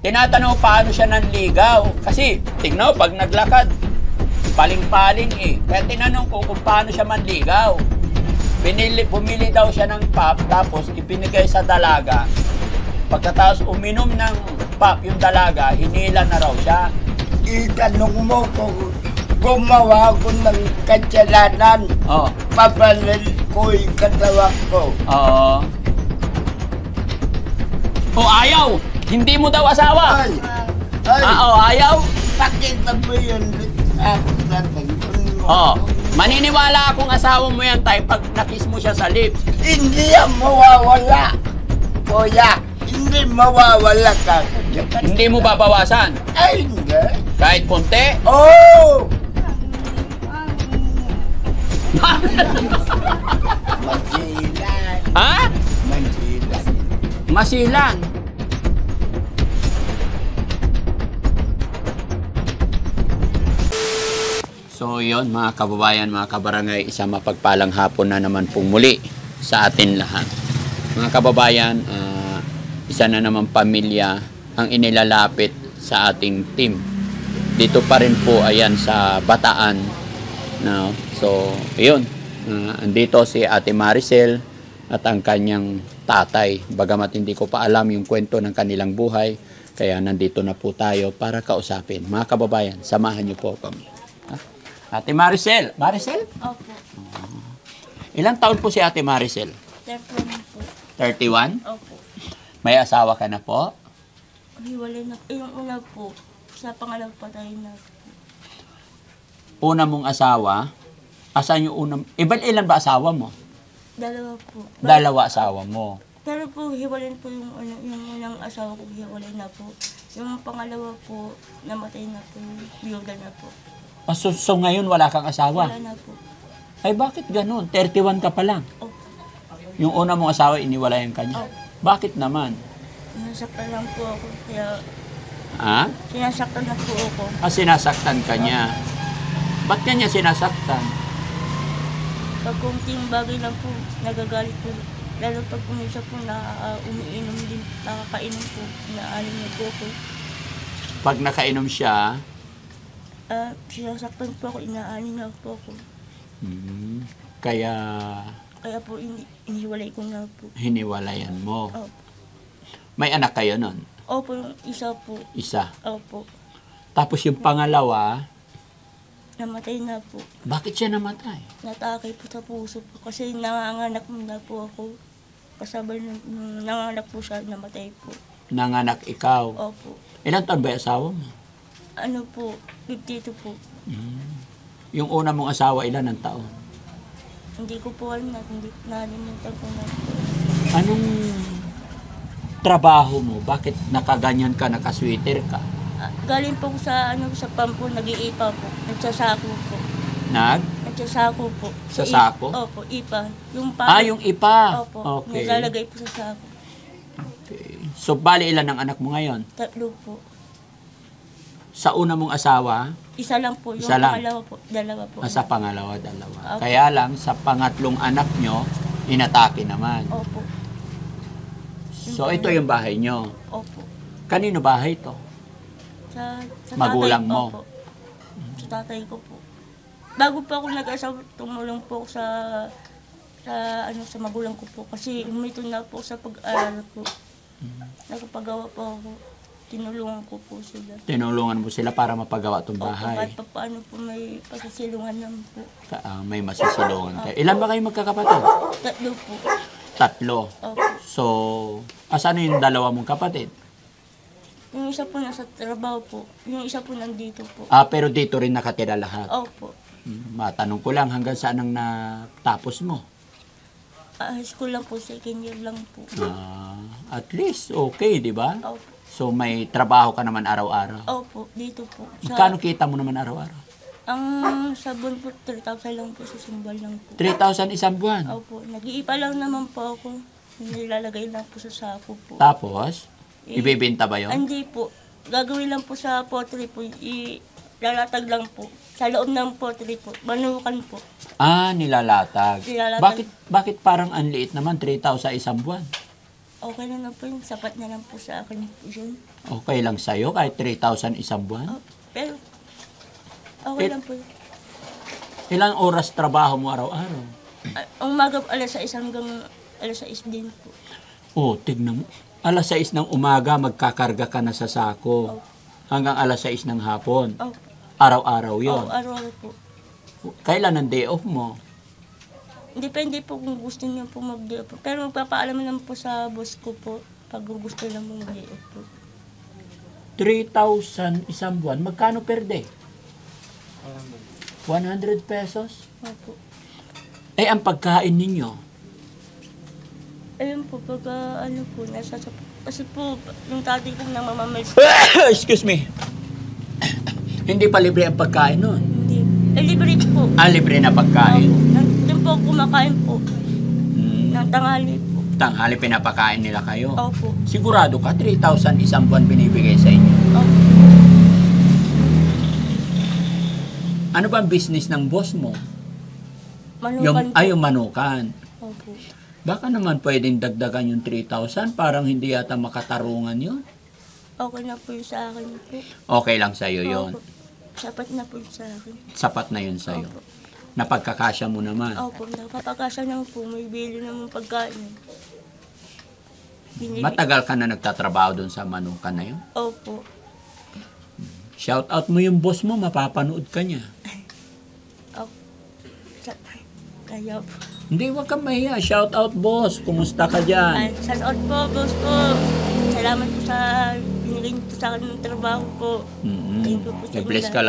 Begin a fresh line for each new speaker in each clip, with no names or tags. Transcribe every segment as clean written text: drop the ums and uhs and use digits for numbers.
Tinatanong paano siya nanligaw. Kasi, tingnan mo, pag naglakad, paling-paling eh. Kaya tinanong ko kung paano siya manligaw. Bumili daw siya ng pop, tapos ipinigay sa dalaga. Pagkatapos uminom ng pop yung dalaga, hinila na raw siya.
Itanong mo kung gumawa ko ng kasalanan.
Oo.
Pabalil ko yung katawan ko.
Oo. O ayaw! Hindi mo daw asawa!
Ay,
Ayaw!
pakita mo yun.
Oo. Maniniwala akong asawa mo yan, tay, pag nakis mo siya sa lips.
Hindi yan mawawala. Kuya, hindi mawawala ka.
Hindi mo babawasan.
Ay, hindi.
Kahit konti.
Oh! Masilan.
Ha?
Masilan.
Masilan. So yun mga kababayan, mga kabarangay, isang mapagpalang hapon na naman pong muli sa atin lahat. Mga kababayan, isa na naman pamilya ang inilalapit sa ating team. Dito pa rin po ayan sa Bataan. No? So yun, andito si Ate Maricel at ang kanyang tatay. Bagamat hindi ko pa alam yung kwento ng kanilang buhay, kaya nandito na po tayo para kausapin. Mga kababayan, samahan niyo po kami. Ate Maricel. Maricel?
Opo.
Ilang taon po si Ate Maricel?
31 po.
31?
Opo.
May asawa ka na po?
Hiwalay na. Yung una po, sa pangalawa patay na po.
Una mong asawa? Asan yung unang... Ilan ba asawa mo?
Dalawa po.
Dalawa asawa mo.
Pero po, hiwalay po yung unang asawa ko, hiwalay na po. Yung pangalawa po, namatay na po. Biyuda na po.
So ngayon wala kang asawa?
Wala na po.
Ay bakit ganun? 31 ka pa lang.
Opo.
Yung una mong asawa, iniwalayan ka niya?
Opo.
Bakit naman?
Sinasaktan lang po ako. Kaya,
Ha?
sinasaktan na po ako.
Sinasaktan ka niya. Ba't ka niya sinasaktan?
Pag kunting bagay lang po, nagagalit po. Lalo pag kumisa po na umiinom din, nakakainom po, naalim niya po ako.
Pag nakainom siya,
Sinasaktan po ako, inaanin na po ako.
Kaya
Kaya po, inihiwalay ko na po.
hiniwalayan mo.
Opo.
May anak kayo nun?
Opo, yung isa po.
Isa.
Opo.
Tapos yung pangalawa,
Namatay na po.
bakit siya namatay?
Natakay po sa puso po. Kasi nanganganak na po ako. Kasabay nung nanganak po siya, namatay po.
Nanganak ikaw.
Opo.
Ilang taon ba yung asawa mo?
Ano po, 52 po.
Yung una mong asawa, ilan ang taon?
Hindi ko po alam na, hindi nalimutan ko na po.
Anong trabaho mo? Bakit nakaganyan ka, nakasweater ka?
Galing po ko sa, sa pampo, nag-iipa po. Nagsasako po. Nagsasako po.
Sa sako?
Opo, ipa. Yung
Yung ipa.
Opo,
Okay.
nilalagay po sa sako.
Okay. So, bali ilan ang anak mo ngayon?
3 po.
Sa una mong asawa,
Isa lang po. Yung
Isa lang.
pangalawa po, dalawa po.
sa pangalawa, dalawa.
Okay.
Kaya lang, sa pangatlong anak nyo, inatake naman.
Opo.
So, ito yung bahay nyo.
Opo.
Kanino bahay ito?
Sa
Magulang
tatay,
mo?
Opo. Sa tatay ko po. Bago pa ako nag-asawa, tumulong po ako sa magulang ko po. Kasi umito na po sa pag-aaral ko. Nagpagawa po ako. Tinulungan ko po sila.
Tinulungan mo sila para mapagawa itong
Opo,
bahay.
kahit pa paano po may pasisilungan naman po.
May masisilungan kayo. Ilan ba kayo magkakapatid?
3 po.
3.
Opo.
So, asan yung dalawa mong kapatid?
Yung isa po nasa trabaho po. Yung isa po nandito po.
Pero dito rin nakatira lahat.
Opo.
Matanong ko lang, hanggang saan ang natapos mo?
High school lang po, 2nd year lang po.
At least, okay, di ba?
Opo.
So, may trabaho ka naman araw-araw.
Opo, dito po.
Kano kita mo naman araw-araw?
Ang sabon po, 3,000 lang po sa sumbal lang po.
3,000 isang buwan.
Opo, nag-iipa lang naman po ako. Nilalagay lang po sa sako po.
Tapos, ibebenta ba yun?
Hindi po. Gagawin lang po sa pottery po. Lalatag lang po. Sa loob ng pottery po. Manukan po.
Nilalatag.
Nilalatag.
Bakit parang ang liit naman, 3,000 isang buwan?
Okay na lang po yun. Sapat na lang po sa akin po yun.
Okay lang sa'yo kahit 3,000 isang buwan?
Pero, okay
Eh,
lang po yun.
Ilang oras trabaho mo araw-araw?
Ang umaga po, alas 6 hanggang alas 6 din po.
Oh, tignan mo. Alas 6 ng umaga, magkakarga ka na sa sako. Hanggang alas 6 ng hapon.
Oh,
Araw-araw yon.
araw-araw po.
Kailan ang day off mo?
Depende po kung gusto niyo po mag-day off po. Pero magpapaalam lang po sa boss ko po pag gusto lang mo mag-day off po.
3,000 isang buwan. Magkano per day? 100 pesos?
Opo.
Eh, ang pagkain ninyo?
Ayun po, pag ano po, kasi po, yung tatay ko namamamal
Excuse me. Hindi pa libre ang pagkain nun.
hindi. Libre po.
Ah, libre na pagkain.
Doon po kumakain po.
Hmm.
Ng tanghali po.
Tanghali pinapakain nila kayo.
Opo.
Sigurado ka, 3,000 isang buwan binibigay sa inyo.
Opo.
Ano ba ang business ng boss mo?
Manukan po.
Yung manukan.
Opo.
Baka naman pwedeng dagdagan yung 3,000, parang hindi yata makatarungan yun.
Okay na po yun sa akin po.
Okay lang sa'yo yun.
Opo. Sapat na po yun sa akin.
Sapat na yun sa'yo.
Opo.
Napagkakasya mo naman.
Opo, nakapagkasya naman po. May bili naman pagkain.
Matagal ka na nagtatrabaho doon sa manukan na yun.
Opo.
Shout out mo yung boss mo, mapapanood ka niya.
Opo. Kaya po.
Hindi, wag kang mahiya. Shout out boss, kumusta ka dyan?
Shout out po, boss ko. Salamat po sa binigay niyo po sa akin ng trabaho ko. Thank you po sa
Nag-bless
inyo.
ka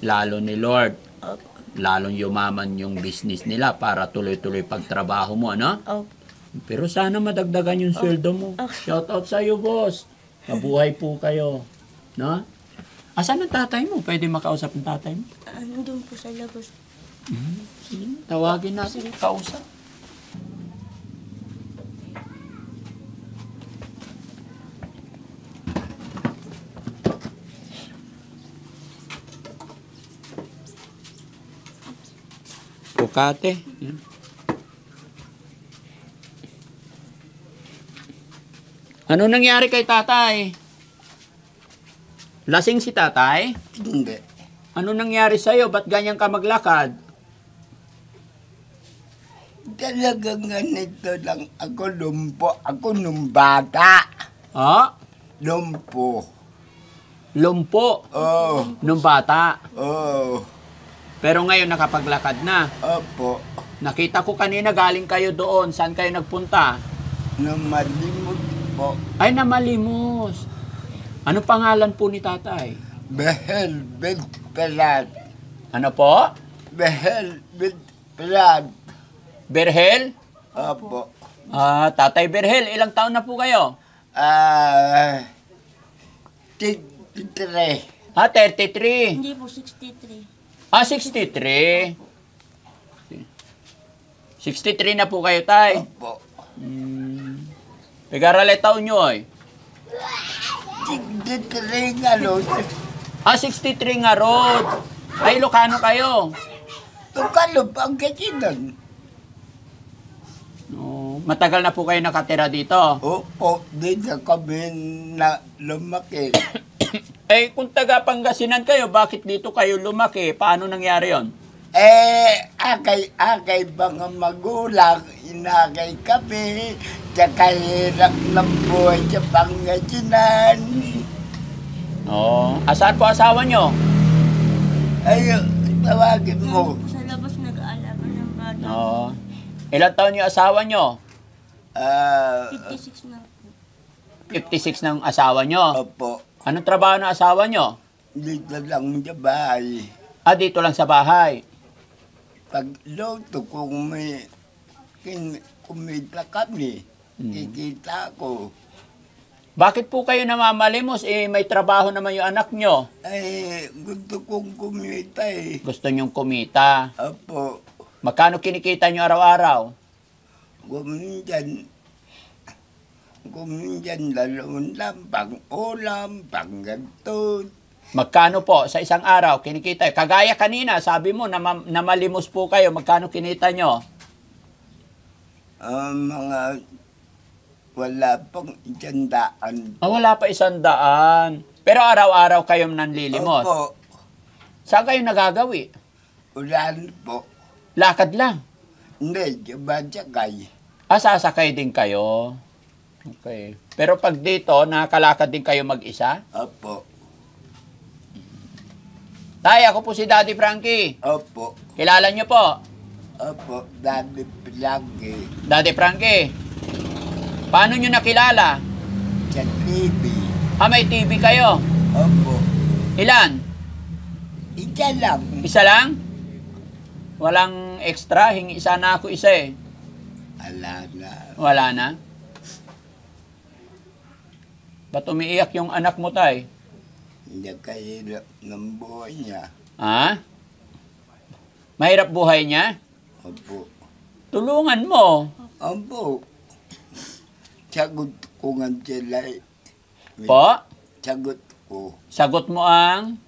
lalo ni Lord.
Opo.
Lalong yumaman yung business nila para tuloy-tuloy pagtrabaho mo, ano?
Opo.
Pero sana madagdagan yung sweldo mo. Shout out sa'yo, boss. Mabuhay po kayo. No? Asan ang tatay mo? Pwede makausap ng tatay mo?
Nandun po sa labas.
Sige, tawagin natin. Kausap. Bukate. Yan. Ano nangyari kay tatay? Lasing si tatay?
Hindi.
Ano nangyari sa'yo? Ba't ganyan ka maglakad?
Talagang ganito lang ako lumpo. Ako nung bata.
Ha?
Lumpo.
Lumpo.
Oh.
Nung bata.
Oh.
Pero ngayon nakapaglakad na.
Opo.
Nakita ko kanina galing kayo doon. Saan kayo nagpunta?
Namalimot po.
Ay, namalimos. Ano pangalan po ni tatay?
Behel bid pelat.
Ano po?
Behel bid pelat.
Berhel?
Opo.
Tatay Berhel, ilang taon na po kayo?
Titre.
33.
Hindi po, 63.
63. 63 na po kayo, tay.
Opo.
Pigarale taon nyo, ay.
Titre nga lo.
63 nga road. Ay, Ilocano kayo.
Tukalo pa ang kasinan.
Matagal na po kayo nakatira dito.
Opo, di na kami na lumaki.
Eh, kung taga Pangasinan kayo, bakit dito kayo lumaki? Paano nangyari yon?
Akay mga magulang, inakay kami, tsaka hirap ng buhay sa Pangasinan.
Asan po asawa nyo?
Ayun, tawagin mo.
Sa labas nag-aalaga ng bata.
Ilan taon yung asawa nyo?
56 na po.
56 ng asawa nyo.
Opo,
Anong trabaho ng asawa nyo?
dito lang sa bahay.
Dito lang sa bahay.
Pag loto kung may kumita kami, kikita ko.
Bakit po kayo namamalimos? May trabaho naman yung anak nyo.
Gusto kong kumita eh.
Gusto nyong kumita.
Opo,
Magkano kinikita nyo araw-araw?
kuminsan 2 lang, pang-ulam, pang-ganto.
Magkano po sa isang araw kinikita? Kagaya kanina, sabi mo namalimos po kayo. Magkano kinita nyo?
Mga Wala pong isandaan.
Wala pa 100. Pero araw-araw kayong nanlilimot.
Opo.
Saan kayo nagagawi?
Ulan po.
Lakad lang.
Hindi, sabay-sakay.
Sasakay din kayo. Okay. Pero pag dito, nakakalakad din kayo mag-isa?
Opo.
Tay, ako po si Daddy Frankie.
Opo.
Kilala niyo po?
Opo. Dati palagi.
Daddy Frankie. Paano niyo nakilala?
Sa TV.
May TV kayo?
Opo.
Ilan?
Isa lang.
Isa lang? Walang extra? Hingi sana ako isa eh.
Ala na.
Wala na? Ba't umiiyak yung anak mo, tay?
Hindi kahirap ng buhay niya.
Ha? Mahirap buhay niya?
Opo.
Tulungan mo.
Opo. Sagot ko nga sila.
Po?
Sagot ko.
Sagot mo ang?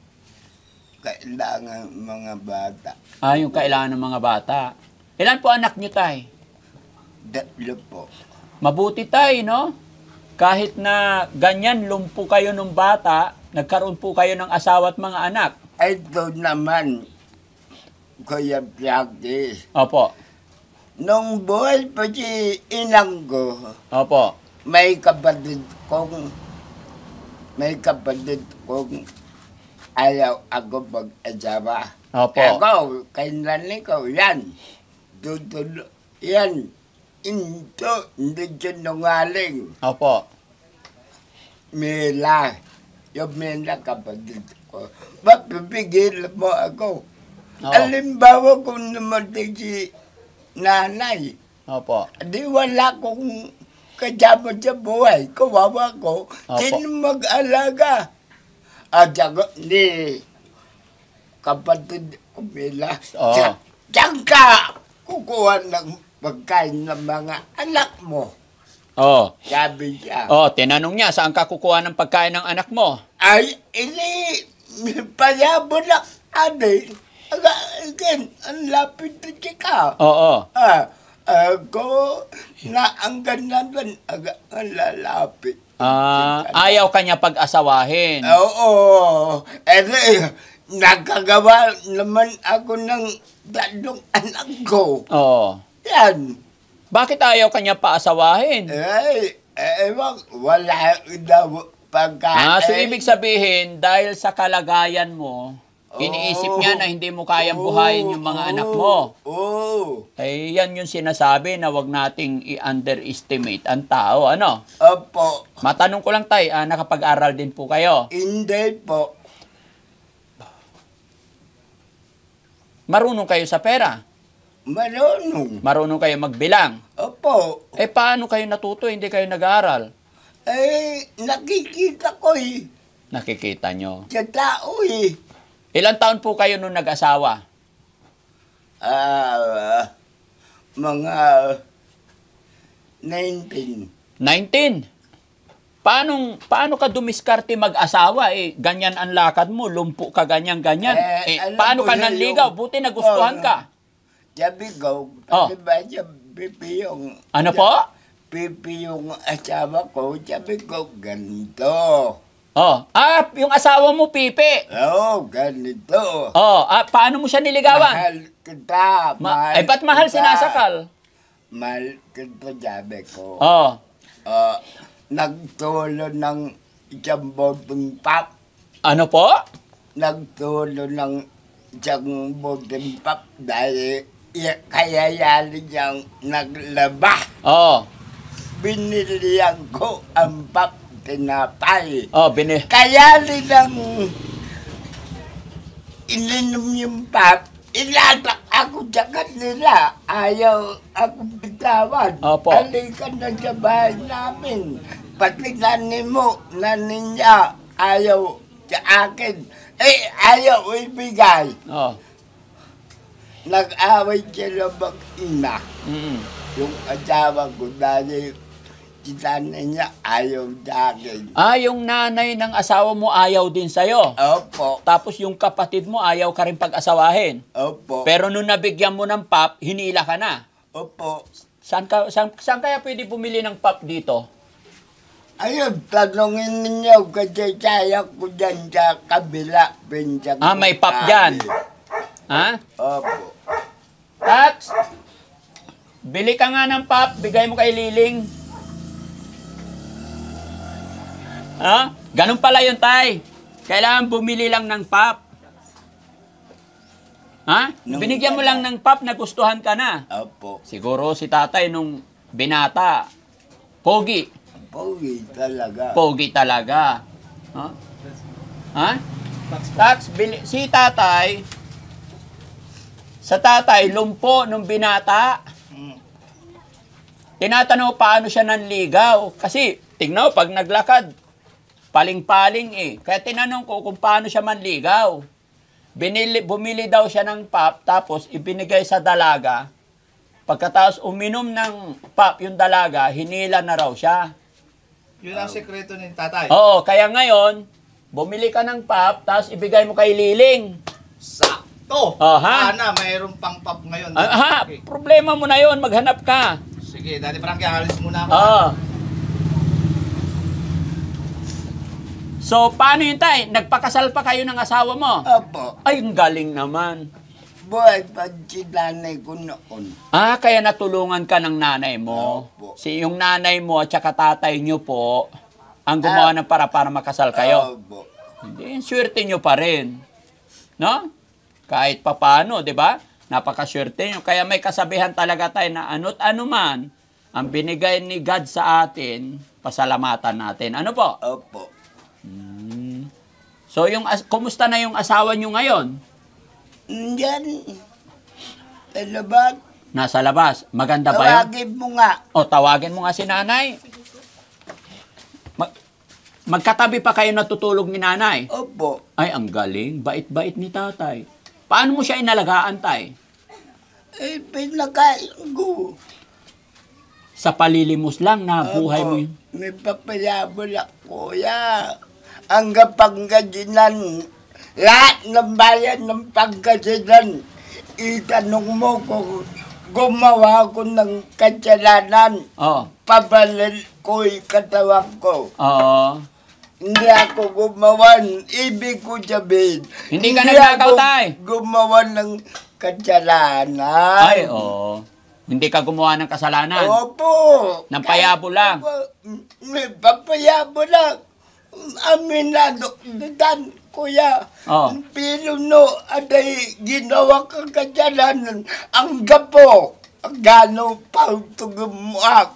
Kailangan mga bata.
Yung kailangan ng mga bata. Ilan po anak niyo, tay?
3 po.
Mabuti, tay, no? Kahit na ganyan, lumpo kayo ng bata, nagkaroon po kayo ng asawa at mga anak.
Ito naman, Kuya Practice.
Opo.
Nung buhay pa si inang ko,
Opo.
may kapatid kong ayaw ako mag-asawa.
Opo.
Ako, kailan ko, yan. Tutulo, yan. Hindi sinungaling.
Opo.
Mila. Yung Mila kapatid ko. Ba't pipigil mo ako?
Oo.
Alimbawa kung namatay si nanay,
Opo.
di wala kong kasama sa buhay. Kawawa ko.
Opo.
Sino mag-alaga? At saka, ni kapatid ko Mila.
Oo.
Diyan ka kukuha ng pagkain ng mga anak mo.
Oh.
Sabi siya.
Oh, tinanong niya, saan ka kukuha ng pagkain ng anak mo?
Ay, ini, payabo na, ade. Aga, again, ang lapit na ka.
Oo.
Ako, na ang ganaban, aga, ang lalapit.
Ayaw kanya pag-asawahin.
Oo, nakagawa naman ako ng 3 anak ko.
Oo.
Yan.
Bakit ayaw kanya paasawahin?
Ewan, wala daw pagkain.
So ibig sabihin, dahil sa kalagayan mo, iniisip niya na hindi mo kayang buhayin yung mga anak mo.
Oo.
Yan yung sinasabi na wag nating i-underestimate ang tao, ano?
Opo.
Matanong ko lang, tay, nakapag-aral din po kayo?
Hindi po.
Marunong kayo sa pera?
Marunong.
Marunong kayo magbilang?
Opo.
Paano kayo natuto? Hindi kayo nag-aaral?
Nakikita ko
Nakikita nyo.
sa tao
Ilang taon po kayo nung nag-asawa?
Mga 19.
19. Paano ka dumiskarte mag-asawa? Ganyan ang lakad mo, lumpo ka ganyan-ganyan. Paano ka nanligaw? Buti nagustuhan ka.
Sabi ko, ba siya pipi yung...
Ano po?
Pipi yung asawa ko, sabi ko, ganito.
Yung asawa mo, Pipi.
Ganito.
Paano mo siya niligawan?
Mahal kita.
Ba't mahal sinasakal?
Mahal kita, sabi ko. Nagtulo ng isang boteng pop.
Ano po?
Nagtulo ng isang boteng pop dahil kaya yan niyang naglaba. Binilihan ko ang pop tinapay. Kaya nilang ininom yung pop, ilatak ako sa kanila. Ayaw ako bitawan. Alikan na sa bahay namin. Pati nanin niya, ayaw sa akin. Ayaw ibigay. Nag-away sila mag-ina. Yung asawa ko dahil kita niya ayaw sa akin.
Yung nanay ng asawa mo ayaw din sa'yo?
Opo.
Tapos yung kapatid mo ayaw ka rin pag-asawahin?
Opo.
Pero nung nabigyan mo ng pop, hinila ka na?
Opo.
Saan kaya pwede bumili ng pop dito?
Ayun, tanongin ninyo kasi kaya ko dyan sa kabila.
May pop dyan. Ha?
Opo.
Tax, bili ka nga ng pop, bigay mo kay Liling. Ha? Ganun pala yun, tay. Kailangan bumili lang ng pop. Ha? Binigyan mo lang ng pop, nagustuhan ka na.
Opo.
Siguro si tatay nung binata, pogi.
Pogi talaga.
Pogi talaga. Ha? Ha? Tax, si tatay, sa tatay, lumpo nung binata. Tinatanong paano siya nanligaw. Kasi, tignan mo, pag naglakad, paling-paling eh. Kaya tinanong ko kung paano siya manligaw. Bumili daw siya ng pop, tapos ibinigay sa dalaga. Pagkatapos uminom ng pop yung dalaga, hinila na raw siya.
Yun ang sekreto ni tatay.
Oo, kaya ngayon, bumili ka ng pop, tapos ibigay mo kay Liling.
Sakto!
Oh, ha?
Sana mayroong pang pop ngayon. Okay.
Problema mo na yon, maghanap ka.
Sige, Daddy Frankie, alis muna ako.
Oo. So, paano yun, tay? Nagpakasal pa kayo ng asawa mo?
Opo.
Ay, ang galing naman.
Buhay pa si nanay ko noon.
Kaya natulungan ka ng nanay mo.
Opo.
Yung nanay mo at saka tatay nyo po, ang gumawa ng para makasal kayo.
Opo.
Hindi, swerte nyo pa rin. No? Kahit papano, di ba? Napakaswerte nyo. Kaya may kasabihan talaga tayo na ano't ano man, ang binigay ni God sa atin, pasalamatan natin. Ano po?
Opo.
So, kumusta na yung asawa nyo ngayon?
Diyan. Talabat.
Nasa labas. Maganda ba yun?
Tawagin mo nga.
Tawagin mo nga si nanay. Magkatabi pa kayo natutulog ni nanay?
Opo.
Ay, ang galing. Bait-bait ni tatay. Paano mo siya inalagaan, tay?
Pinakain ko.
Sa palilimos lang na buhay mo yun.
May papayabol ako, kuya. Hanggang Pangasinan. Lahat ng bayan ng Pangasinan. Itanong mo kung gumawa ko ng kasalanan.
Oo.
Pabalil ko yung katawan ko.
Oo.
Hindi ako gumawa. Ibig ko sabihin.
Hindi ka nagnakaw, tay.
Gumawa ng kasalanan.
Ay, oo. Hindi ka gumawa ng kasalanan.
Opo.
Nang payabo lang.
May papayabo lang. Aminado dan, kuya.
Oh.
Pero no, aday ginawa kang kasalanan. Ang gapo. Gano pa ito gumawa.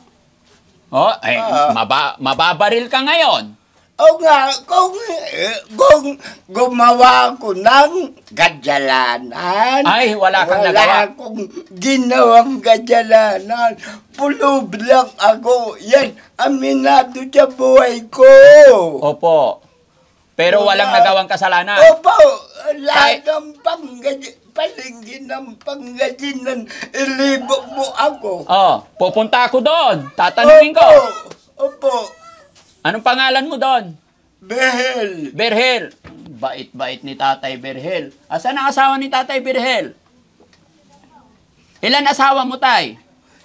Mababaril ka ngayon.
O nga, kung gumawa ko ng kasalanan.
Ay, wala kang nagawa.
Wala akong ginawang kasalanan. Pulob lang ako. Yan, aminado sa buhay ko.
Opo. Pero walang nagawang kasalanan.
Opo, lahat ng palingin ng Pangasinan, ilibok mo ako.
Pupunta ako doon. Tatanungin ko.
Opo.
Anong pangalan mo doon?
Behel.
Berhel. Bait-bait ni Tatay Berhel. Asan ang asawa ni Tatay Berhel? Ilan asawa mo, tay?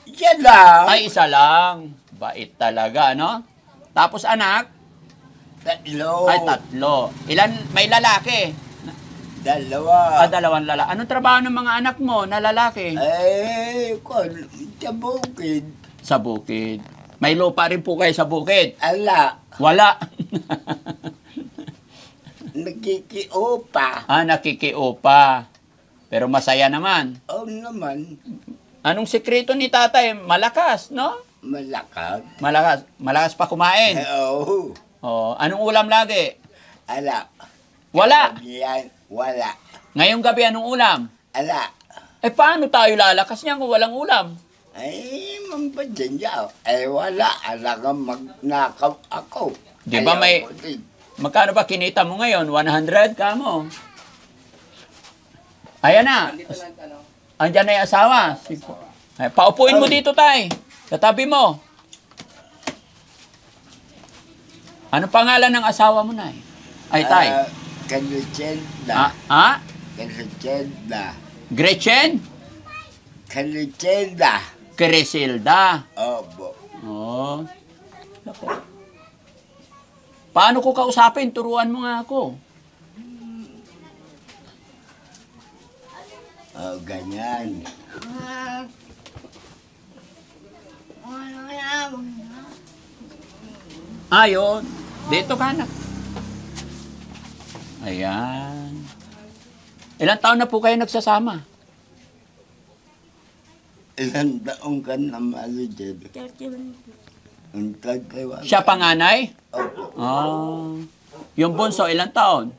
Yan lang.
Ay, isa lang. Bait talaga, no? Tapos anak?
Tatlo.
Ay, tatlo. Ilan? May lalaki?
Dalawa.
Dalawang lalaki. Anong trabaho ng mga anak mo na lalaki?
Sa bukid.
Sa bukid. May lupa rin po kayo sa bukid?
Ala.
Wala.
Nakikiopa.
Nakikiopa. Pero masaya naman.
Oo naman.
Anong sekreto ni tatay? Malakas, no?
Malakad.
Malakas pa kumain.
Oo.
Anong ulam lagi?
Ala.
Wala.
Yan, wala.
Ngayong gabi, anong ulam?
Ala.
Paano tayo lalakas niyan kung walang ulam?
Ay, mampasin niya. Wala. Alagang magnakaw ako.
Di ba may... Magkano ba kinita mo ngayon? 100 ka mo? Ayan na. Andiyan na yung asawa. Paupuin mo dito, tay. Katabi mo. Ano pangalan ng asawa mo, nay? Ay, tay.
Kaluchelda. Kaluchelda.
Gretchen?
Kaluchelda.
Crisilda.
Opo.
Paano ko kausapin? Turuan mo nga ako.
Ganyan.
Ayun. Dito ka na. Ayan. Ilang taon na po kayo nagsasama?
Ilang taong ka na maligid.
31 po.
Ang tagkawa.
Siya panganay?
Opo.
Ah. Yung bunso, ilang taon?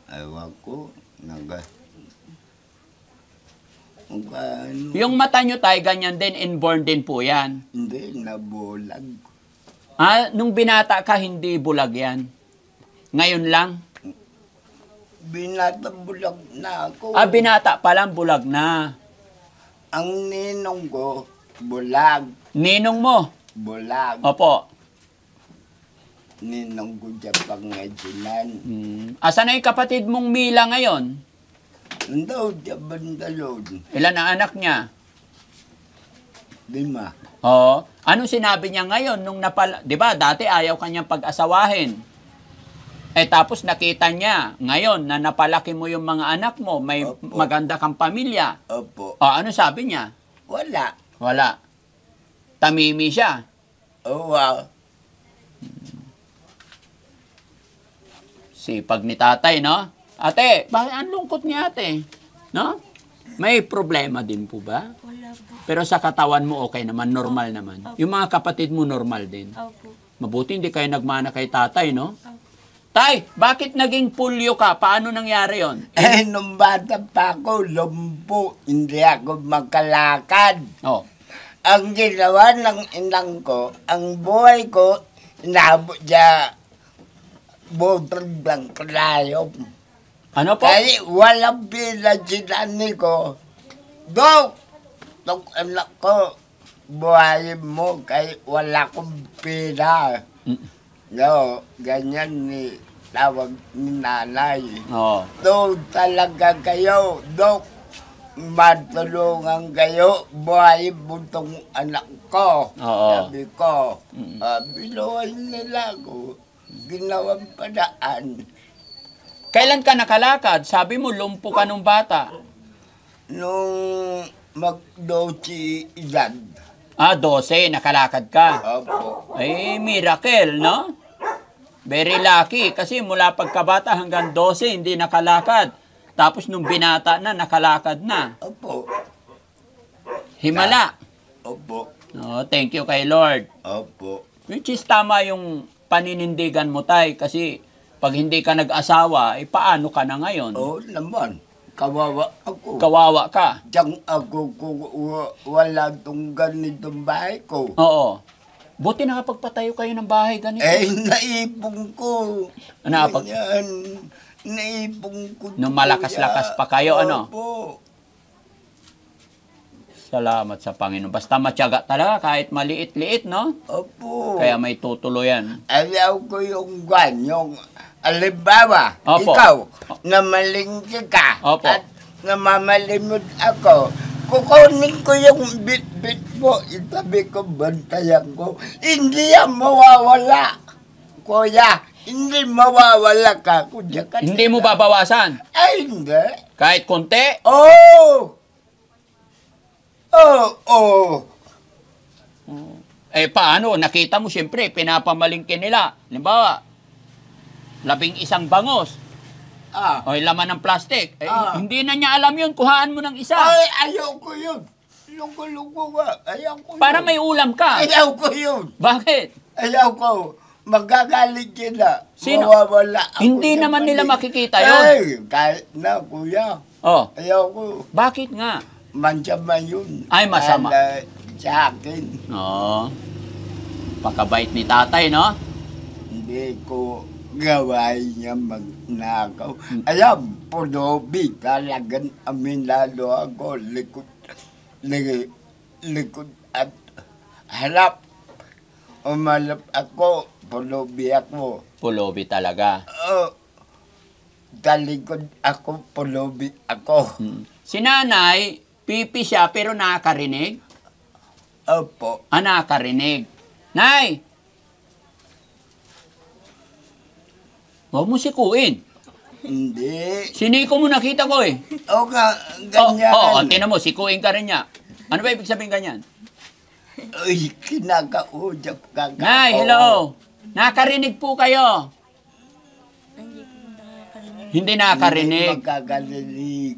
Ewan ko. Kung paano.
Yung mata nyo tayo, ganyan din, inborn din po yan.
Hindi, nabulag.
Ah, nung binata ka, hindi bulag yan. Ngayon lang?
Binatabulag na ako.
Ah, binata pa lang, bulag na.
Ang ninong ko, bulag.
Ninong mo?
Bulag.
Opo.
Ninong ko sa Pangasinan.
Asan na yung kapatid mong Mila ngayon?
Daw sa Bandalon.
Ilan ang anak niya?
5.
Oo. Anong sinabi niya ngayon nung di ba, dati ayaw kanyang pag-asawahin. Eh tapos nakita niya ngayon na napalaki mo yung mga anak mo, may
Opo.
maganda kang pamilya.
Opo.
O, ano sabi niya?
Wala.
Wala. Tamimi siya.
Wow.
Sipag ni tatay, no? Ate, bakit ang lungkot ni ate? No? May problema din po ba?
Wala po.
Pero sa katawan mo okay naman, normal naman.
Opo.
Yung mga kapatid mo normal din.
Opo.
Mabuti hindi kayo nagmana kay tatay, no?
Opo.
Tay, bakit naging pulyo ka? Paano nangyari yon?
Nung bata pa ako, lumpo. Hindi ako makalakad.
Oh.
Ang ginawa ng inang ko, ang buhay ko, inabot niya butog ng kalayom.
Ano po?
Kaya walang pinaginani ko. Dok! Itong anak ko, buhayin mo kaya wala akong pina. No, ganyan ni tawag ni nanay.
Oh.
Doon talaga kayo, Dok. Matulungan kayo, buhayin mo itong anak ko.
Oo.
Sabi ko, binuhayin nila ako. Ginawang padaan.
Kailan ka nakalakad? Sabi mo, lumpo ka nung bata.
Nung mag-12 edad.
Ah, 12, nakalakad ka.
Opo.
Ay, miracle, no? Very lucky. Kasi mula pagkabata hanggang 12, hindi nakalakad. Tapos nung binata na, nakalakad na.
Opo.
Himala.
Opo.
Oh, thank you kay Lord.
Opo.
Which is tama yung paninindigan mo, tay. Kasi pag hindi ka nag-asawa, paano ka na ngayon?
Oo naman. Kawawa ako.
Kawawa ka.
Diyan ako kung wala itong ganitong bahay ko.
Oo. Buti nakapagpatayo kayo ng bahay ganito.
Naipong ko. Ganyan. Naipong ko.
Nung malakas-lakas pa kayo, ano?
Opo.
Salamat sa Panginoon. Basta matyaga talaga kahit maliit-liit, no?
Opo.
Kaya may tutuloyan.
Ayaw ko yung yung alimbawa,
Opo.
ikaw, na malingki ka,
Opo.
at namamalimod ako, kukunin ko yung bit-bit mo, itabi ko, bantayan ko, hindi yan mawawala. Kuya, hindi mawawala ka. Kuya, ka
Hindi mo babawasan.
Ay, hindi.
Kahit konti.
Oh! Oh, oh.
Eh paano? Nakita mo siyempre, pinapamalingkin nila. Halimbawa, 11 bangos.
Ah.
O laman ng plastic. Eh,
Ah.
hindi na niya alam yun. Kuhaan mo ng isa.
Ay, ayaw ko yun. Luko-luko ka. Ayaw ko yun.
Para may ulam ka.
Ayaw ko yun.
Bakit?
Ayaw ko. Magagalit sila.
Sino?
Mawawala ako.
Hindi
sa
naman nila
mali.
makikita yun.
Ay, kahit na, kuya.
Oh,
Ayaw ko.
bakit nga?
Masama yun.
Ay, masama.
Para sa akin.
Oo. Pakabait ni tatay, no?
Hindi ko gawain niya magnakaw. Ayan, punobi. Talagang aminado ako. Likod at harap. Umalap ako. Punobi ako.
Pulobi talaga.
Talikod ako, pulobi ako.
Si nanay, pipi siya pero nakakarinig.
Opo.
Nakakarinig. Nay! Huwag mo sikuin.
Hindi.
Siniko mo nakita ko eh.
O ka, ganyan.
Oo, tinan mo, sikuin ka rin niya. Ano ba ibig sabihin ganyan?
Uy, kinakausap ka.
Nay, hello. Nakarinig po kayo.
Hindi po nakakarinig.
Hindi nakarinig.
Hindi magkakarinig.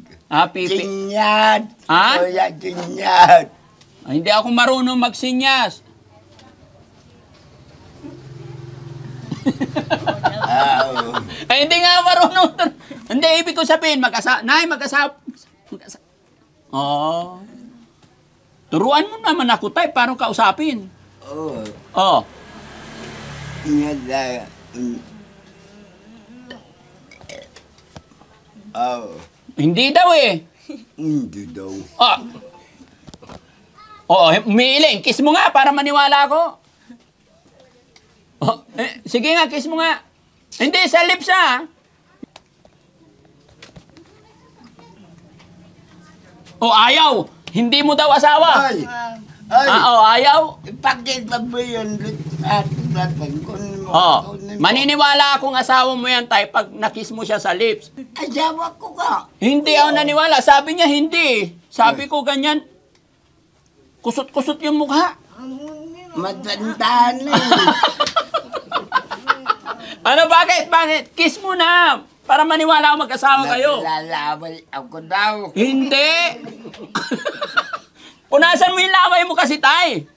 Pipi.
Chinyat.
Ha?
Kuya, chinyat.
Hindi ako marunong magsinyas. Hindi nga marunong. Hindi, ibig ko sabihin, Nay, Oo. Turuan mo naman ako, tay, paano kausapin?
Oo.
Oh.
Ingat. Oo.
Hindi daw eh.
Hindi daw.
Umiiling. Kiss mo nga para maniwala ako. Sige nga, kiss mo nga. Hindi, sa lips ah. Ayaw. Hindi mo daw asawa.
Ay.
Ayaw.
Ipakita mo yun sa atin natin. Kunin mo. Kunin mo.
Maniniwala akong asawa mo yan, tay, pag nakiss mo siya sa lips.
Asawa ko ka.
Hindi ako naniwala. Sabi niya, hindi. Sabi ko, ganyan. Kusot-kusot yung mukha.
Matanda na eh.
Bakit? Kiss mo na. Para maniwala ako mag-asawa kayo.
Nalalaway ako daw.
Hindi. Punasan mo yung laway mo kasi, tay.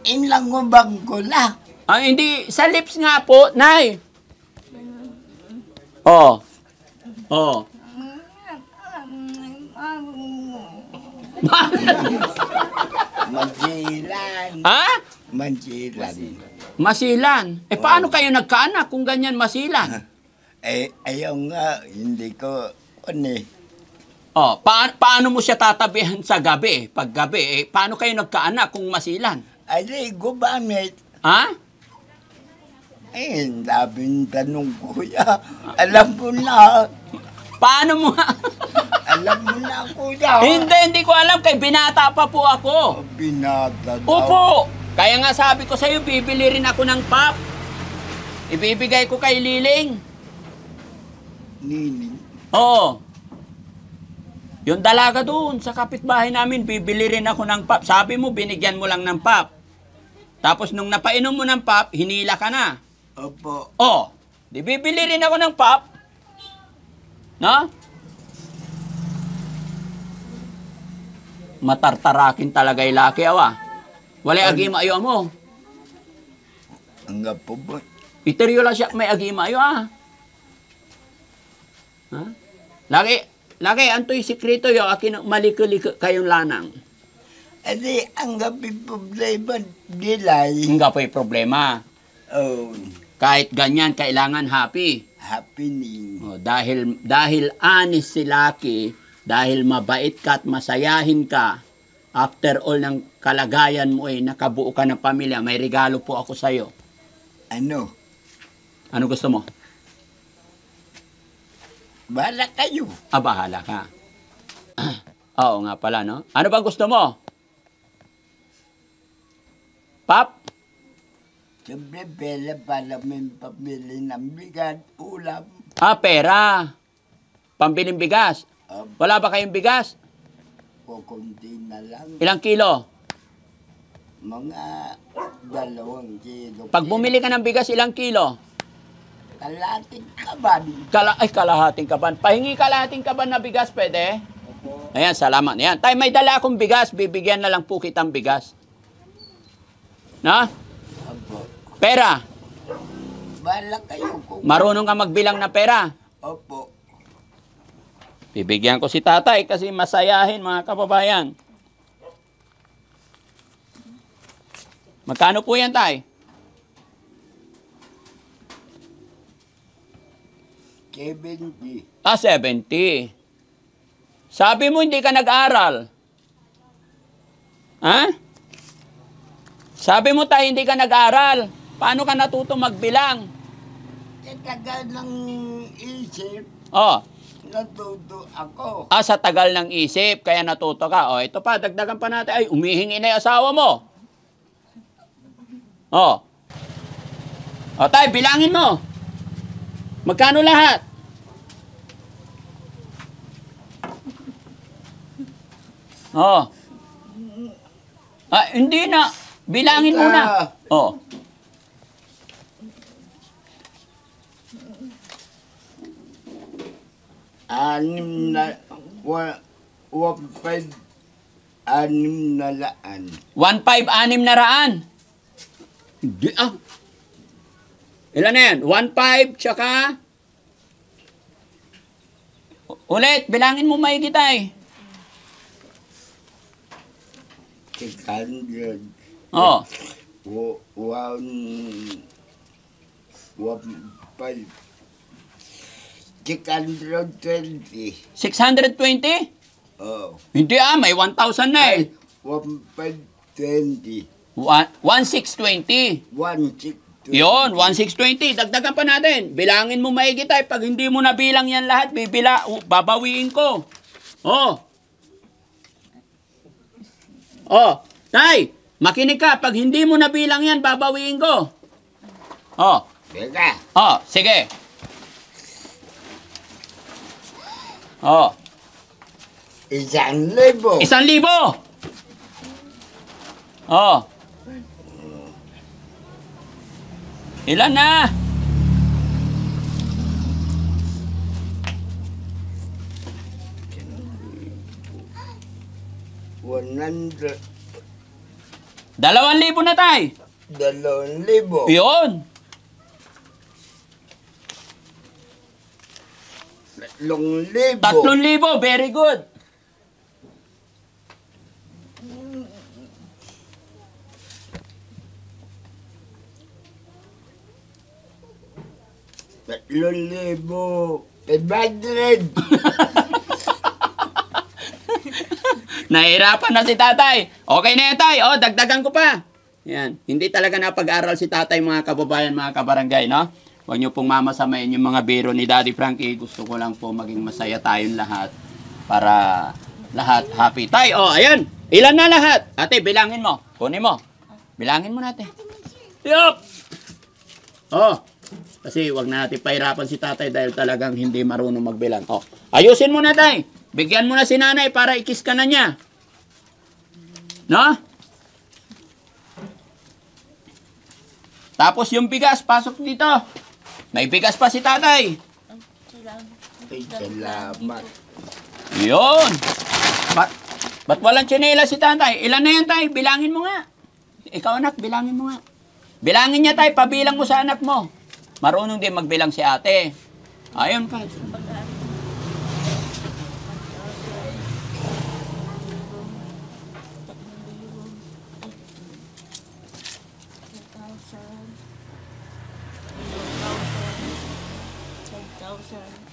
Ilang ubang ko na.
Hindi. Sa lips nga po, nay.
Masilan.
Ha?
Masilan.
Masilan. Paano kayo nagkaanak kung ganyan masilan?
Ayaw nga. Hindi ko.
Paano mo siya tatabihan sa gabi? Pag gabi, paano kayo nagkaanak kung masilan?
Ay, gumamit.
Ha?
Daming tanong kuya. Alam mo na.
Paano mo?
Alam mo na kuya.
Hindi ko alam. Kay binata pa po ako.
Binata daw.
Opo. Kaya nga sabi ko sa'yo, bibili rin ako ng pop. Ibibigay ko kay Liling.
Nining.
Oo. Yung dalaga doon sa kapitbahay namin, bibili rin ako ng pop. Sabi mo, binigyan mo lang ng pop. Tapos nung napainom mo ng pop, hinila ka na.
Opo.
Di bibili rin ako ng pop. No? Matartarakin talaga yung laki, awa. Walay agima ayo mo.
Ang gapo ba?
Iteryo lang siya, may agima ayo ha? Lagi, anto'y sikreto yung akin maliko-liko kayong lanang.
Adi, ang gabi problema, dilay.
Hindi po yung problema. Kahit ganyan, kailangan happy.
Happening.
Dahil honest si Lucky, dahil mabait ka at masayahin ka, after all ng kalagayan mo nakabuo ka ng pamilya, may regalo po ako sa'yo.
Ano?
Ano gusto mo?
Bahala kayo.
Bahala ka. Oo nga pala, no? Ano ba gusto mo? Pap?
Siyempre, pera para may pamili ng bigat, ulam.
Pera. Pambiling bigas. Wala ba kayong bigas?
Kukunti na lang.
Ilang kilo?
Mga 2 kilo.
Pag bumili ka ng bigas, ilang kilo?
Kalating kaban.
Kalahating kaban. Pahingi kalahating kaban na bigas, pwede? Ayan, salamat. Ayan. Tay, may dala akong bigas. Bibigyan na lang po kitang bigas. Na?
Opo.
Pera.
Bahala kayo.
Marunong ka magbilang na pera.
Opo.
Bibigyan ko si tatay kasi masayahin, mga kababayan. Magkano po yan, tay?
70.
70. Sabi mo hindi ka nag-aral. Ha? Sabi mo tayo hindi ka nag-aral. Paano ka natuto magbilang?
Tagal ng isip, natuto ako.
Sa tagal ng isip, kaya natuto ka. Ito pa, dagdagan pa natin. Ay, umihingi na yung asawa mo. Tay, bilangin mo. Magkano lahat? Oh. Hindi na. Bilangin muna. Oh.
Anim na, 1.5, 6 na laan.
1,500. Hindi Ilan na yan? 1,500 tsaka... Ulit, bilangin mo maigi tay.
600.
Oh.
1.5. 620.
620?
Oh.
Hindi may 1,000 na eh.
1.520.
1,620.
1.620.
Yon, 1,620. Dagdagan pa natin. Bilangin mo maigi tay. Pag hindi mo nabilang yan lahat, babawiin ko. Oh. Oh. Tay, makinig ka. Pag hindi mo nabilang yan, babawiin ko. Oh.
Teka.
Oh, sige. Oh.
1,000.
1,000. Oh. Ilan na?
$100.
2,000 na tay.
2,000.
Yun.
3,000.
3,000. Very good. $3,500.
Nahirapan
na si tatay. Okay na yan tay. Oh, dagdagan ko pa. Yan. Hindi talaga napag-aral si tatay mga kababayan, mga kabarangay, no? Huwag niyo pong mamasamayin yung mga biro ni Daddy Frankie. Gusto ko lang po maging masaya tayong lahat para lahat happy. Tay, oh, ayan. Ilan na lahat? Ate, bilangin mo. Kunin mo. Bilangin mo natin. Yup! Oh. Kasi wag na natin pahirapan si tatay dahil talagang hindi marunong magbilang. Oh, ayusin mo na tay. Bigyan mo na si nanay para ikis ka na niya. No? Tapos yung bigas, pasok dito. May bigas pa si tatay.
Ay, salamat.
Yun. Ba't walang tsinela si tatay? Ilan na yan tay? Bilangin mo nga. Ikaw anak, bilangin mo nga. Bilangin niya tay, pabilang mo sa anak mo. Marunong din magbilang si ate. Ayun pa.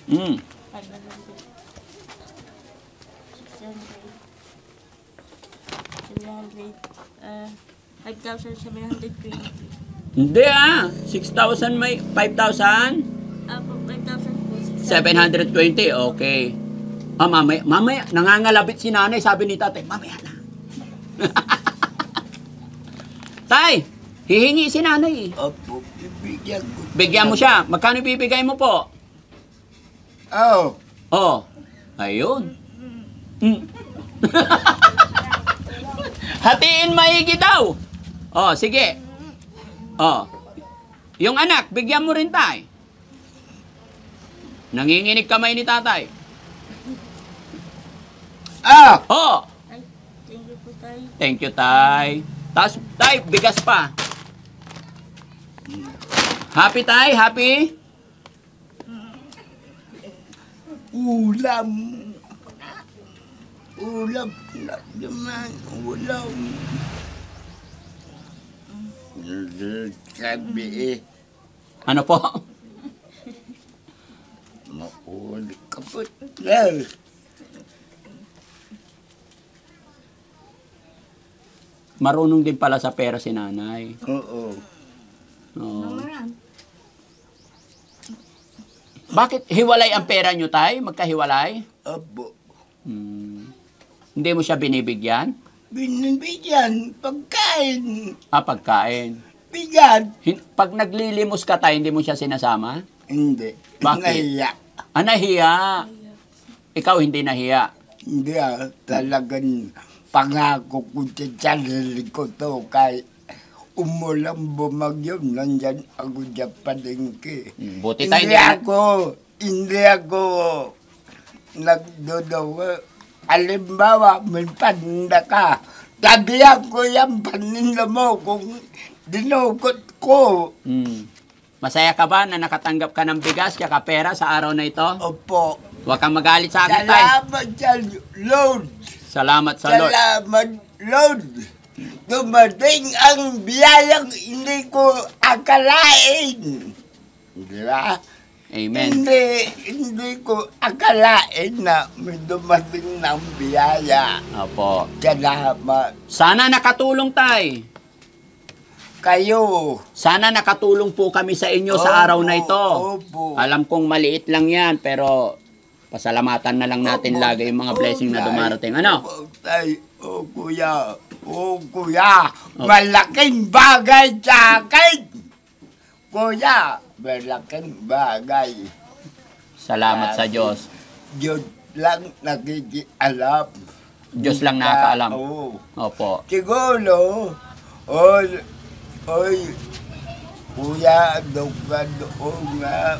Mm.
5,720.
Hindi 6,000 may 5,000? 720, okay. Mamaya, nangangalabit si nanay, sabi ni tatay, mamaya na. Tay, hihingi si nanay.
Opo, bibigyan ko.
Bigyan mo siya. Magkano bibigay mo po?
Oh.
Oh, ayun. Hatiin maigi daw. Oh, sige. Oh. Yung anak, bigyan mo rin tay. Nanginginig kamay ni tatay.
Ah!
Oh.
Ay, thank you po tayo.
Thank you, tay. Tapos, tay, bigas pa. Happy, tay? Happy?
Ulam. Ulam na naman. Ulam. Sabi
Ano po?
mauli kapot lang.
Marunong din pala sa pera si nanay.
Oo.
Oh. Bakit hiwalay ang pera nyo, tay? Magkahiwalay?
Apo.
Hindi mo siya binibigyan?
Binibigyan. Pagkain.
Pagkain.
Bigan.
Pag naglilimos ka, tay, hindi mo siya sinasama?
Hindi.
Bakit?
Nahiya.
Nahiya. Ikaw hindi nahiya.
Hindi talagang pangako ko sa sarili ko to kahit umulang bumagyo, nandyan ako sa palengke.
Buti tayo
Hindi ako nagdodogo. Halimbawa, may paninda ka. Tabihan ko yung paninda mo kung dinukot ko.
Masaya ka ba na nakatanggap ka ng bigas kaya pera sa araw na ito?
Opo.
Huwag kang magalit sa akin, tay.
Salamat sa Lord.
Salamat sa Lord.
Salamat, Lord. Dumating ang biyayang hindi ko akalain. Di ba?
Amen.
Hindi ko akalain na may dumating ng biyaya.
Opo.
Salamat.
Sana nakatulong, tay.
Kayo.
Sana nakatulong po kami sa inyo sa araw na ito.
Opo.
Alam kong maliit lang yan, pero pasalamatan na lang natin
Opo.
lagi yung mga blessing na dumarating. Ano?
Tay, kuya. Kuya. Malaking bagay sa akin. Kuya, malaking bagay.
Salamat sa Diyos.
Diyos lang nakikialam.
Diyos lang nakakaalam.
Oo.
Opo.
Siguro, kuya, doon nga,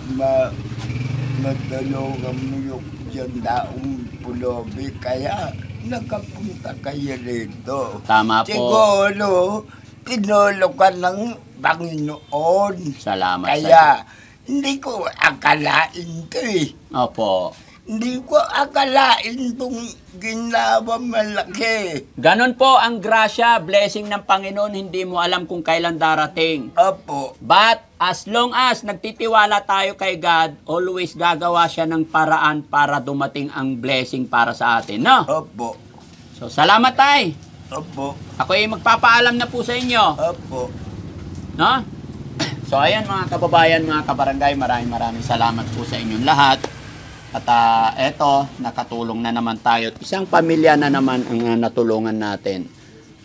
magdalungan mo yung dyan daong pulobi, kaya nakapunta kayo rito.
Tama po.
Siguro, tinulog ka ng Panginoon.
Salamat sa Diyos.
Kaya, hindi ko akalain to eh.
Opo.
Hindi ko akalain itong ginawa malaki.
Ganon po ang grasya, blessing ng Panginoon, hindi mo alam kung kailan darating.
Opo.
But as long as nagtitiwala tayo kay God, always gagawa siya ng paraan para dumating ang blessing para sa atin, no?
Opo.
So, salamat tay.
Opo.
Ako ay magpapaalam na po sa inyo,
Opo.
no? So, ayan mga kababayan, mga kabarangay, maraming salamat po sa inyong lahat. At eto, nakatulong na naman tayo. Isang pamilya na naman ang natulungan natin.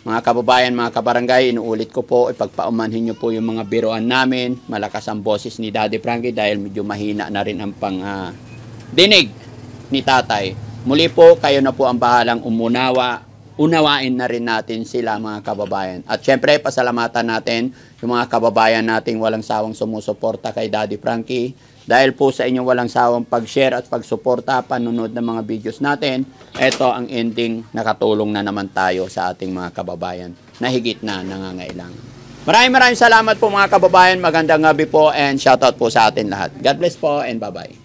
Mga kababayan, mga kabarangay, inuulit ko po, ipagpaumanhin nyo po yung mga biroan namin. Malakas ang boses ni Daddy Frankie dahil medyo mahina na rin ang dinig ni tatay. Muli po, kayo na po ang bahalang unawain na rin natin sila, mga kababayan. At syempre, pasalamatan natin yung mga kababayan nating walang sawang sumusuporta kay Daddy Frankie. Dahil po sa inyong walang sawang pag-share at pagsuporta, panunod ng mga videos natin, ito ang ending, nakatulong na naman tayo sa ating mga kababayan na higit na nangangailangan. Maraming salamat po mga kababayan, magandang gabi po and shoutout po sa atin lahat. God bless po and bye-bye.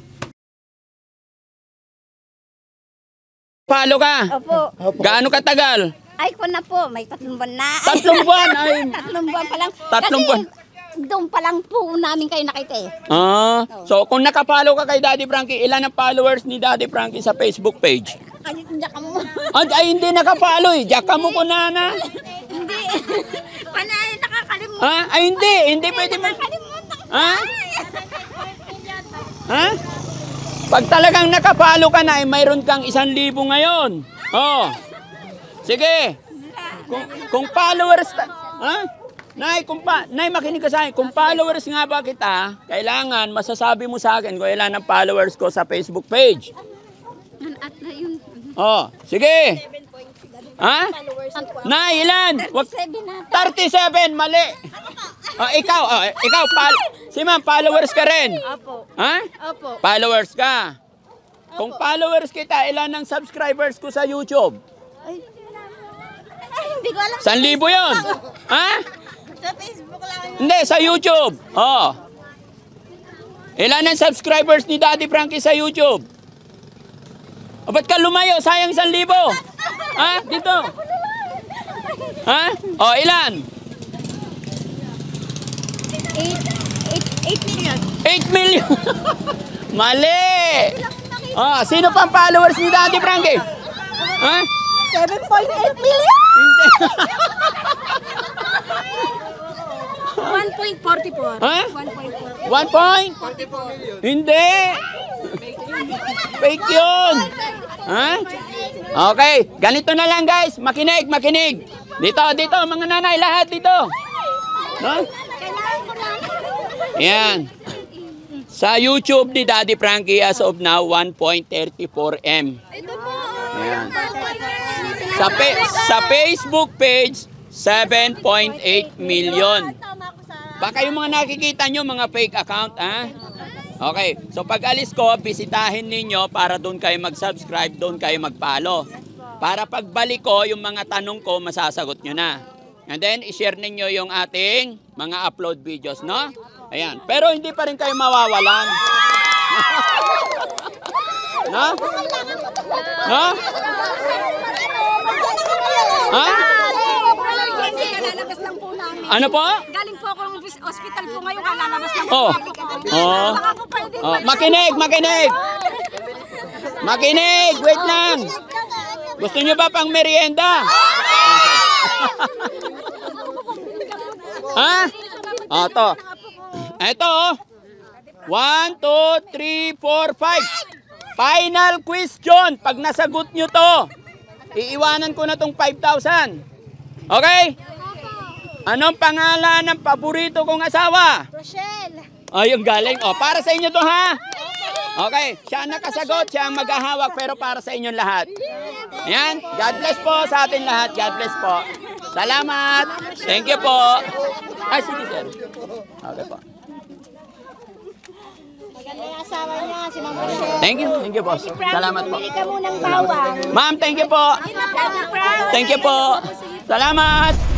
Palo ka?
Opo.
Gaano katagal?
Ay, ko na po. May 3 buwan na.
3 buwan? Ay,
3 buwan pa lang.
3 buwan.
Doon pa lang po namin kayo nakita eh.
So kung nakapollow ka kay Daddy Frankie, ilan ang followers ni Daddy Frankie sa Facebook page?
Ay, diyak mo.
Ay, hindi nakapollow eh. Diyak ka mo ko na.
Hindi. Panay, nakakalimutan.
Ay, hindi pwede mo.
Nakakalimutan.
Ha? Pag talagang nakapollow ka na, mayroon kang 1,000 ngayon. Oh. Sige. Kung followers, Nay, makinig ka sa akin. Kung followers nga ba kita, kailangan masasabi mo sa akin kung ilan ang followers ko sa Facebook page.
At na yun.
Oh, sige. Ha? Nay, ilan? 37, mali. Ikaw, si ma'am, followers ka rin.
Opo.
Ha?
Opo.
Followers ka. Kung followers kita, ilan ang subscribers ko sa YouTube?
Ay, hindi ko alam.
1,000 yun. Ha?
Sa Facebook lang yun.
Hindi, sa YouTube. Oh. Ilan ang subscribers ni Daddy Frankie sa YouTube? O, ba't ka lumayo? Sayang 1,000. Ha? Dito. Ha? O, ilan?
8 million.
8 million. Mali. Oh, sino pang followers ni Daddy Frankie? Ha?
7.8 million.
Hindi.
1.44.
Ha?
1.44.
1 point? Hindi. Fake yun. Ha? Okay, ganito na lang guys. Makinig. Dito, mga nanay, lahat dito. No?
Kailangan ko lang.
Yan. Sa YouTube ni Daddy Frankie as of now, 1.34M.
Ito po.
Ayan. Sa Facebook page, 7.8 million.
Tama ko sa...
Baka yung mga nakikita nyo, mga fake account, ha? Okay, so pag alis ko, bisitahin ninyo para doon kayo mag-subscribe, doon kayo mag-follow. Para pagbalik ko, yung mga tanong ko, masasagot nyo na. And then, i-share ninyo yung ating mga upload videos, no? Ayan. Pero hindi pa rin kayo mawawalan. No? No? Ha?
Kalalabas lang po namin.
Ano po?
Galing po ako ng hospital po ngayon, kalalabas lang po.
Oh. Oh.
Baka po pwede
Oh, makinig, makinig. Makinig, wait lang. Gusto nyo ba pang merienda? Ha? Oh, to. Ito, oh. 1, 2, 3, 4, 5. Final question. Pag nasagot nyo to, iiwanan ko na tong 5,000. Okay? Anong pangalan ng paborito kong asawa?
Rochelle.
Oh, yung galing. Oh, para sa inyo to, ha? Okay. Siya ang nakasagot, siya ang maghahawak, pero para sa inyong lahat. Ayan. God bless po sa atin lahat. God bless po. Salamat. Thank you po. Ay, sige, sir. Okay po.
Maganda yung asawa niya, si Ma'am Rochelle.
Thank you. Thank you po. Salamat po.
Bili ka munang bawang.
Ma'am, thank you po.
Daddy Frank.
Thank you po. Salamat.